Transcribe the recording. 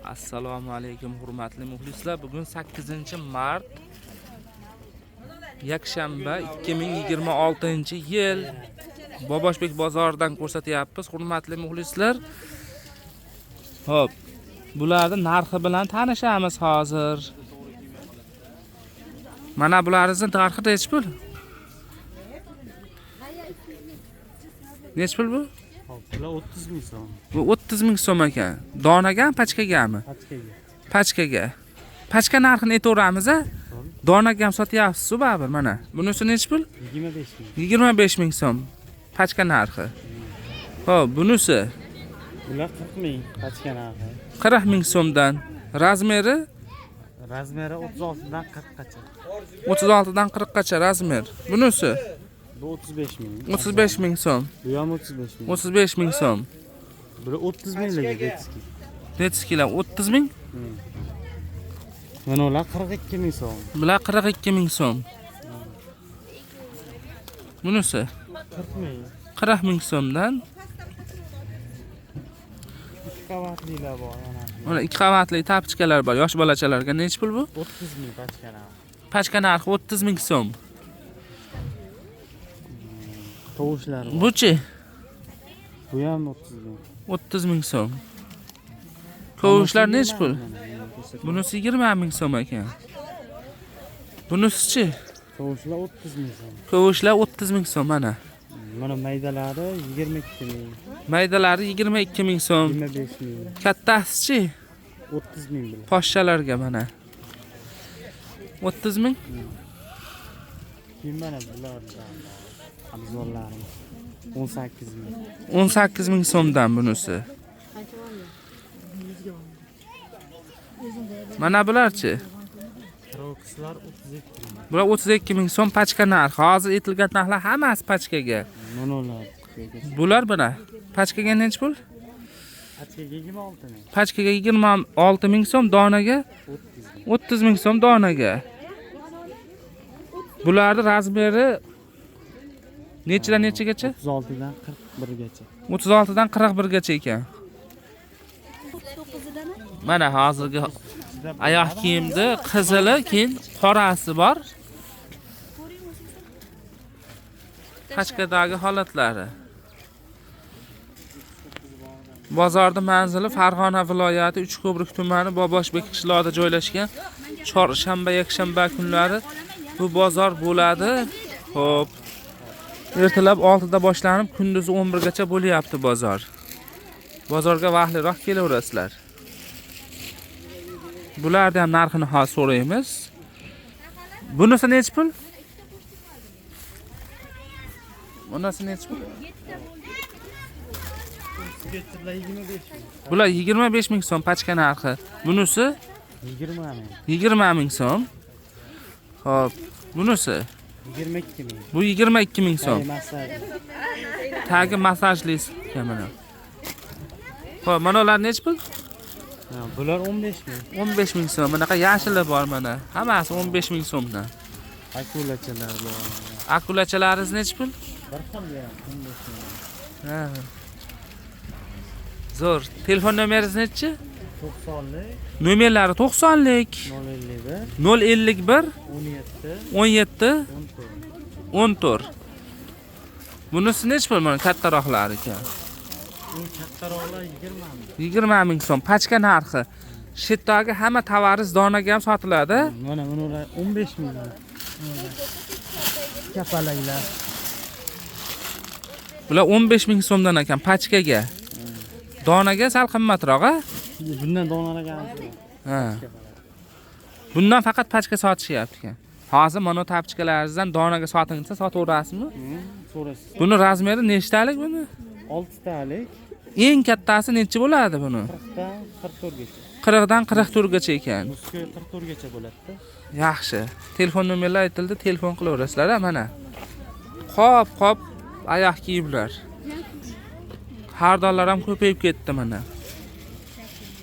Assalomu alaykum hurmatli muxlislar. Bugun 8-mart yakshanba 2026-yil. Boboshbek bozoridan ko'rsatyapmiz hurmatli muxlislar. Xo'p, bularning narxi bilan tanishamiz hozir. Mana bularning narxi necha pul? Necha pul bu? Bular 30 ming so'm. Bu 30 ming so'm ekan. Donagami, pachkagami? Pachkaga. Pachkaga. Pachka narxini aytaveramiz-a? Donaga ham sotyapsiz-ku baribir mana. Bunisi necha pul? 25 ming. 25 ming so'm. Pachka narxi. Xo'p, bunisi Bular 40 ming pachka narxi. 40 ming so'mdan. Razmeri Razmeri 36 dan 40 gacha. 36 dan 40 gacha razmer. Bunisi Bu 35 ming. 35 ming so'm. Bu ham 35 ming. 35 ming so'm. Bular 30 minglik detski. Netskilar 30 ming. Mana ular 42 ming so'm. Bular 42 ming so'm. Bunisi 40 ming. 40 ming so'mdan. Qavatlilar bor ana. Mana 2 qavatli tapchkalar bor. Yosh bolachalarga necha pul bu? 30 ming pachka narxi. Pachka narxi 30 ming so'm. Tovushlar bor. Buchi Bu ham 30 ming. 30 ming so'm. Kovushlar necha pul? Bunisi 20 ming so'm ekan. Bunisi-chi? Tovushlar 30 ming so'm. Kovushlar 30 ming so'm mana. Mana maydalari 22 ming. Maydalari 22 ming so'm. 25 ming. Kattasi-chi? 30 ming bilan. Poshshalarga mana. 30 ming. Keyin mana bular abzorlarimiz 18 ming. 18 ming so'mdan bunisi. Mana bularchi? Rokslar 32 ming. Bular 32 ming so'm pachka narxi. Hozir aytilgan narxlar hammasi pachkaga. Mana ular. Bular buna. Pachkaga necha pul? Pachkaga 26 ming. Pachkaga 26 ming so'm, donaga 30 ming so'm donaga. Bularning razmeri nechadan nechagacha? 36 dan 41 gacha. 36 dan 41 gacha ekan. Mana hozirgi oyoq kiyimda qizili, keyin qorasi bor. Qashqadagi holatlari. Bozorning manzili Farg'ona viloyati Uchko'prik tumani Boboshbek qishlog'ida joylashgan. Chorshanba, yakshanba kunlari bu bozor bo'ladi. Xo'p. Ertalab 6 da boshlanib, kunduzi 11 gacha bo'lyapti bozor. Bozorga vaqtliroq kelaverasizlar. Bulardan ham narxini hozir so'raymiz. Bunisi necha pul? Bunisi necha pul? Bular 25 ming so'm pachka narxi. Bunisi 20 ming. 20 ming so'm. Xo'p, bunisi 22 ming. bu 22 ming so'm. Masaj. Tagi masajli kamera. Xo'p, mana ular necha pul? Bular 15 ming. 15 ming so'm. Bunaqa yashili bor mana. Hammasi 15 ming so'mdan. Akulachalar bor. Akulachalaringiz necha pul? Bir xil 15 ming. Ha. Zo'r. Telefon nomeringiz nechi? 90lik, Nomerlari 90lik 051, 051 17, 17 14. 14. Bunisi necha pul mana kattaroqlari ekan? Bu kattaroqlar 20 ming. 20 ming so'm pachka narxi. Shetdagi hamma tovaringiz donaga ham sotiladi. Mana bular 15 ming. Kapalaklar. Bular 15 ming so'mdan ekan pachkaga. Donaga sal qimmatroq-a? Bundan donalarga Ha. Bundan faqat pachka sotishyapti ekan. Hozir mana tapchkalaringizdan donaga sotingsa sotaverasizmi? so'raysiz. Buni razmeri nechtalik buni? 6 talik, Eng kattasi necha bo'ladi buni? 40 dan 44 gacha. 40 dan 44 gacha ekan. Buski 44 gacha bo'ladi-da. Yaxshi. Telefon nomerlari aytildi, telefon qilaverasizlar mana. Qop oyoq kiyimlar. Xardonlar ham ko'payib ketdi mana.